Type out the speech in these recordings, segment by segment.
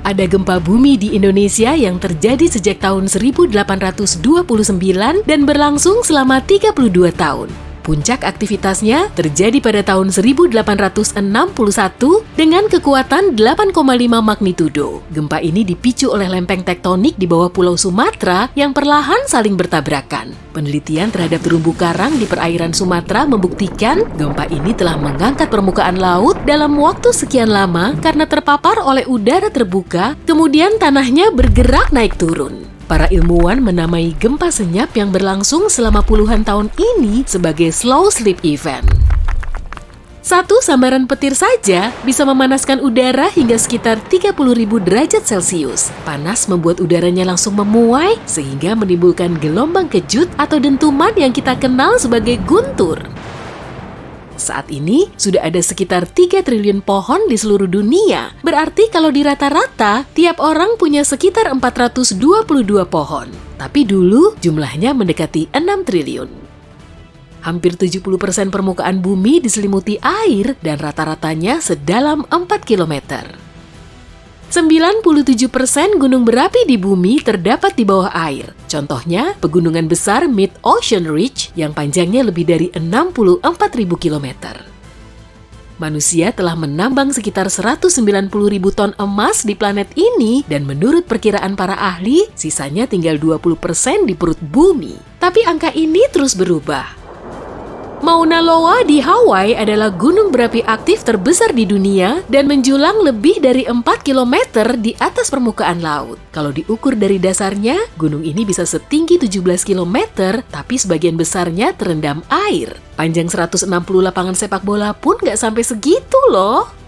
Ada gempa bumi di Indonesia yang terjadi sejak tahun 1829 dan berlangsung selama 32 tahun. Puncak aktivitasnya terjadi pada tahun 1861 dengan kekuatan 8,5 magnitudo. Gempa ini dipicu oleh lempeng tektonik di bawah Pulau Sumatera yang perlahan saling bertabrakan. Penelitian terhadap terumbu karang di perairan Sumatera membuktikan gempa ini telah mengangkat permukaan laut dalam waktu sekian lama karena terpapar oleh udara terbuka, kemudian tanahnya bergerak naik turun. Para ilmuwan menamai gempa senyap yang berlangsung selama puluhan tahun ini sebagai slow slip event. Satu sambaran petir saja bisa memanaskan udara hingga sekitar 30.000 derajat Celcius. Panas membuat udaranya langsung memuai sehingga menimbulkan gelombang kejut atau dentuman yang kita kenal sebagai guntur. Saat ini, sudah ada sekitar 3 triliun pohon di seluruh dunia. Berarti kalau di rata-rata, tiap orang punya sekitar 422 pohon. Tapi dulu, jumlahnya mendekati 6 triliun. Hampir 70% permukaan bumi diselimuti air dan rata-ratanya sedalam 4 km. 97% gunung berapi di bumi terdapat di bawah air. Contohnya, pegunungan besar Mid-Ocean Ridge yang panjangnya lebih dari 64.000 km. Manusia telah menambang sekitar 190.000 ton emas di planet ini dan menurut perkiraan para ahli, sisanya tinggal 20% di perut bumi. Tapi angka ini terus berubah. Mauna Loa di Hawaii adalah gunung berapi aktif terbesar di dunia dan menjulang lebih dari 4 km di atas permukaan laut. Kalau diukur dari dasarnya, gunung ini bisa setinggi 17 km, tapi sebagian besarnya terendam air. Panjang 160 lapangan sepak bola pun nggak sampai segitu loh.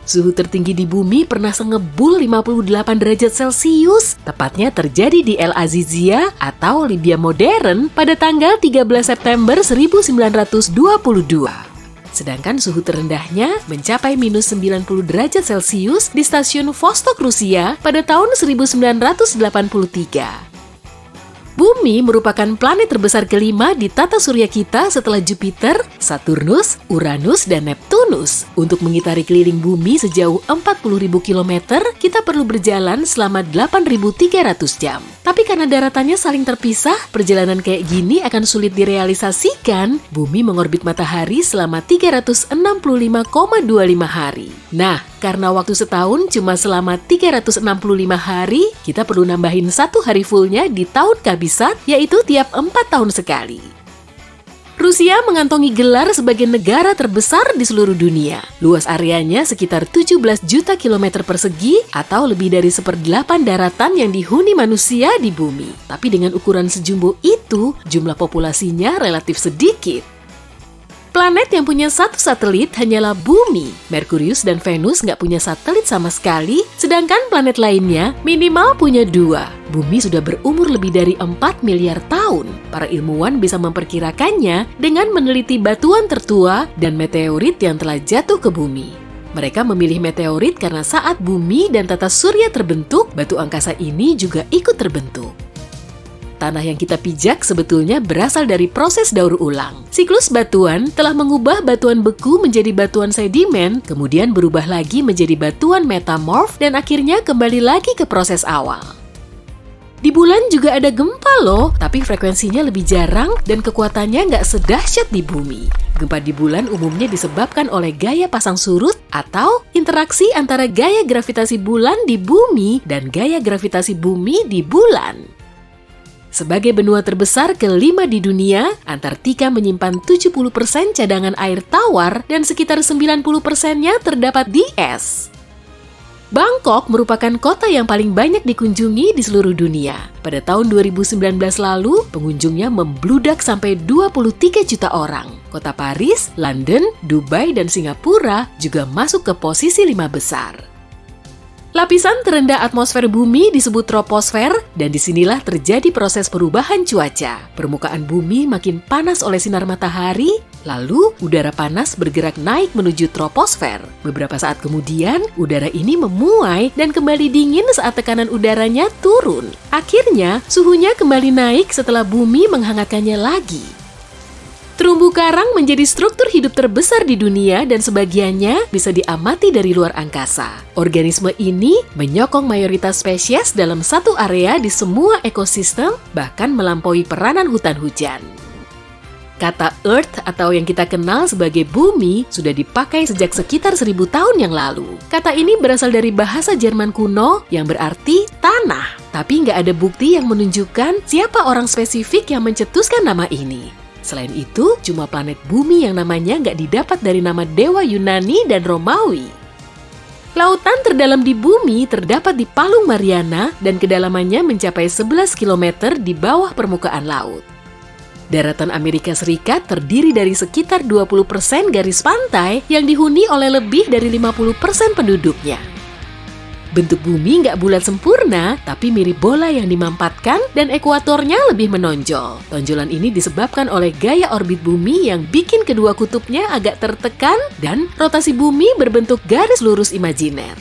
Suhu tertinggi di bumi pernah sengebul 58 derajat Celcius, tepatnya terjadi di El Azizia atau Libya modern pada tanggal 13 September 1922. Sedangkan suhu terendahnya mencapai minus 90 derajat Celcius di stasiun Vostok, Rusia pada tahun 1983. Bumi merupakan planet terbesar kelima di tata surya kita setelah Jupiter, Saturnus, Uranus, dan Neptunus. Untuk mengitari keliling bumi sejauh 40.000 km, kita perlu berjalan selama 8.300 jam. Tapi karena daratannya saling terpisah, perjalanan kayak gini akan sulit direalisasikan. Bumi mengorbit matahari selama 365,25 hari. Nah, karena waktu setahun cuma selama 365 hari, kita perlu nambahin 1 hari fullnya di tahun kabisat, yaitu tiap 4 tahun sekali. Rusia mengantongi gelar sebagai negara terbesar di seluruh dunia. Luas areanya sekitar 17 juta kilometer persegi atau lebih dari 1/8 daratan yang dihuni manusia di bumi. Tapi dengan ukuran sejumbo itu, jumlah populasinya relatif sedikit. Planet yang punya 1 satelit hanyalah Bumi. Merkurius dan Venus nggak punya satelit sama sekali, sedangkan planet lainnya minimal punya 2. Bumi sudah berumur lebih dari 4 miliar tahun. Para ilmuwan bisa memperkirakannya dengan meneliti batuan tertua dan meteorit yang telah jatuh ke bumi. Mereka memilih meteorit karena saat bumi dan tata surya terbentuk, batu angkasa ini juga ikut terbentuk. Tanah yang kita pijak sebetulnya berasal dari proses daur ulang. Siklus batuan telah mengubah batuan beku menjadi batuan sedimen, kemudian berubah lagi menjadi batuan metamorf, dan akhirnya kembali lagi ke proses awal. Di bulan juga ada gempa loh, tapi frekuensinya lebih jarang dan kekuatannya nggak sedahsyat di bumi. Gempa di bulan umumnya disebabkan oleh gaya pasang surut atau interaksi antara gaya gravitasi bulan di bumi dan gaya gravitasi bumi di bulan. Sebagai benua terbesar kelima di dunia, Antartika menyimpan 70% cadangan air tawar dan sekitar 90%-nya terdapat di es. Bangkok merupakan kota yang paling banyak dikunjungi di seluruh dunia. Pada tahun 2019 lalu, pengunjungnya membludak sampai 23 juta orang. Kota Paris, London, Dubai, dan Singapura juga masuk ke posisi 5 besar. Lapisan terendah atmosfer bumi disebut troposfer, dan disinilah terjadi proses perubahan cuaca. Permukaan bumi makin panas oleh sinar matahari, lalu udara panas bergerak naik menuju troposfer. Beberapa saat kemudian, udara ini memuai dan kembali dingin saat tekanan udaranya turun. Akhirnya, suhunya kembali naik setelah bumi menghangatkannya lagi. Terumbu karang menjadi struktur hidup terbesar di dunia dan sebagiannya bisa diamati dari luar angkasa. Organisme ini menyokong mayoritas spesies dalam satu area di semua ekosistem, bahkan melampaui peranan hutan hujan. Kata Earth atau yang kita kenal sebagai bumi sudah dipakai sejak sekitar 1000 tahun yang lalu. Kata ini berasal dari bahasa Jerman kuno yang berarti tanah. Tapi nggak ada bukti yang menunjukkan siapa orang spesifik yang mencetuskan nama ini. Selain itu, cuma planet bumi yang namanya nggak didapat dari nama dewa Yunani dan Romawi. Lautan terdalam di bumi terdapat di Palung Mariana dan kedalamannya mencapai 11 km di bawah permukaan laut. Daratan Amerika Serikat terdiri dari sekitar 20% garis pantai yang dihuni oleh lebih dari 50% penduduknya. Bentuk bumi nggak bulat sempurna, tapi mirip bola yang dimampatkan dan ekuatornya lebih menonjol. Tonjolan ini disebabkan oleh gaya orbit bumi yang bikin kedua kutubnya agak tertekan dan rotasi bumi berbentuk garis lurus imajiner.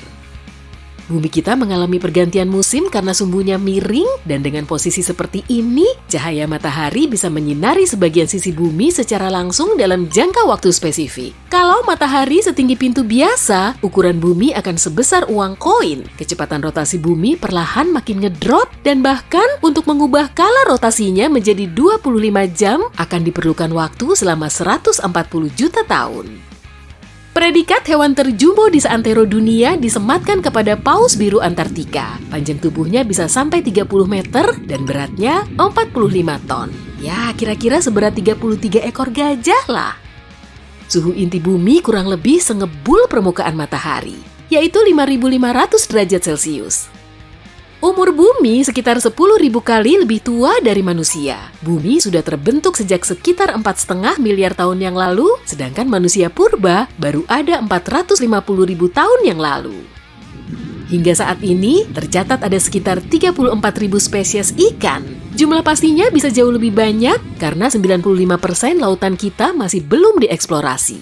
Bumi kita mengalami pergantian musim karena sumbunya miring dan dengan posisi seperti ini, cahaya matahari bisa menyinari sebagian sisi bumi secara langsung dalam jangka waktu spesifik. Kalau matahari setinggi pintu biasa, ukuran bumi akan sebesar uang koin. Kecepatan rotasi bumi perlahan makin ngedrop dan bahkan untuk mengubah kala rotasinya menjadi 25 jam akan diperlukan waktu selama 140 juta tahun. Predikat hewan terjumbo di seantero dunia disematkan kepada paus biru Antartika. Panjang tubuhnya bisa sampai 30 meter dan beratnya 45 ton. Ya, kira-kira seberat 33 ekor gajah lah. Suhu inti bumi kurang lebih sengebul permukaan matahari, yaitu 5.500 derajat Celcius. Umur bumi sekitar 10.000 kali lebih tua dari manusia. Bumi sudah terbentuk sejak sekitar 4,5 miliar tahun yang lalu, sedangkan manusia purba baru ada 450.000 tahun yang lalu. Hingga saat ini, tercatat ada sekitar 34.000 spesies ikan. Jumlah pastinya bisa jauh lebih banyak karena 95% lautan kita masih belum dieksplorasi.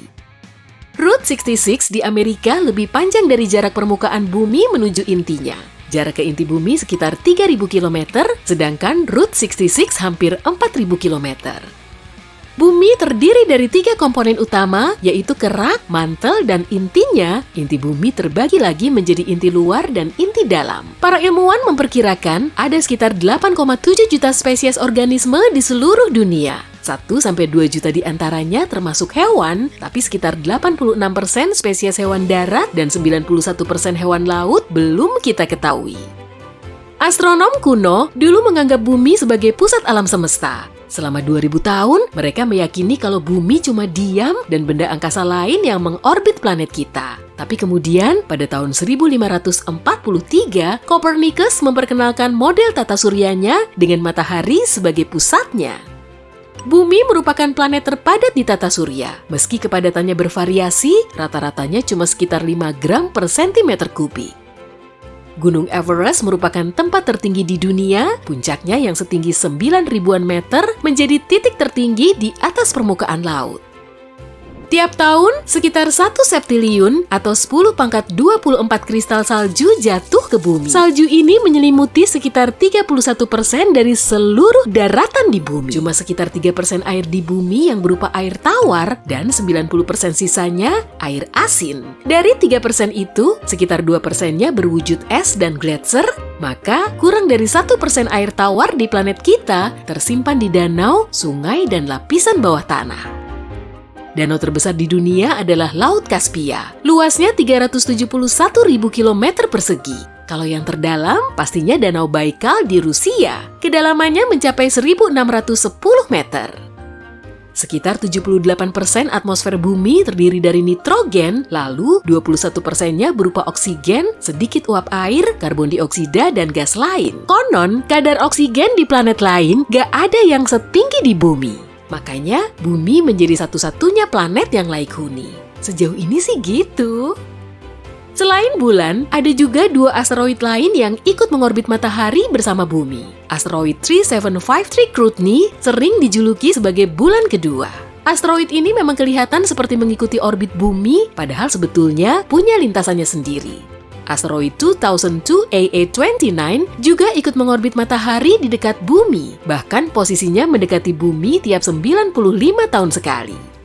Route 66 di Amerika lebih panjang dari jarak permukaan bumi menuju intinya. Jarak ke inti bumi sekitar 3.000 km, sedangkan Route 66 hampir 4.000 km. Bumi terdiri dari 3 komponen utama, yaitu kerak, mantel, dan intinya. Inti bumi terbagi lagi menjadi inti luar dan inti dalam. Para ilmuwan memperkirakan ada sekitar 8,7 juta spesies organisme di seluruh dunia. 1-2 juta di antaranya termasuk hewan, tapi sekitar 86% spesies hewan darat dan 91% hewan laut belum kita ketahui. Astronom kuno dulu menganggap bumi sebagai pusat alam semesta. Selama 2000 tahun, mereka meyakini kalau bumi cuma diam dan benda angkasa lain yang mengorbit planet kita. Tapi kemudian, pada tahun 1543, Copernicus memperkenalkan model tata suryanya dengan matahari sebagai pusatnya. Bumi merupakan planet terpadat di tata surya. Meski kepadatannya bervariasi, rata-ratanya cuma sekitar 5 gram per sentimeter kubik. Gunung Everest merupakan tempat tertinggi di dunia, puncaknya yang setinggi 9.000-an meter menjadi titik tertinggi di atas permukaan laut. Tiap tahun, sekitar 1 septiliun atau 10⁻24 kristal salju jatuh ke bumi. Salju ini menyelimuti sekitar 31% dari seluruh daratan di bumi. Cuma sekitar 3% air di bumi yang berupa air tawar dan 90% sisanya air asin. Dari 3% itu, sekitar 2%-nya berwujud es dan gletser, maka kurang dari 1% air tawar di planet kita tersimpan di danau, sungai, dan lapisan bawah tanah. Danau terbesar di dunia adalah Laut Kaspia. Luasnya 371.000 km persegi. Kalau yang terdalam, pastinya Danau Baikal di Rusia. Kedalamannya mencapai 1.610 meter. Sekitar 78% atmosfer bumi terdiri dari nitrogen, lalu 21%-nya berupa oksigen, sedikit uap air, karbon dioksida, dan gas lain. Konon, kadar oksigen di planet lain gak ada yang setinggi di bumi. Makanya, bumi menjadi satu-satunya planet yang layak huni. Sejauh ini sih gitu. Selain bulan, ada juga 2 asteroid lain yang ikut mengorbit matahari bersama bumi. Asteroid 3753 Cruithne sering dijuluki sebagai bulan kedua. Asteroid ini memang kelihatan seperti mengikuti orbit bumi, padahal sebetulnya punya lintasannya sendiri. Asteroid 2002 AA29 juga ikut mengorbit matahari di dekat bumi, bahkan posisinya mendekati bumi tiap 95 tahun sekali.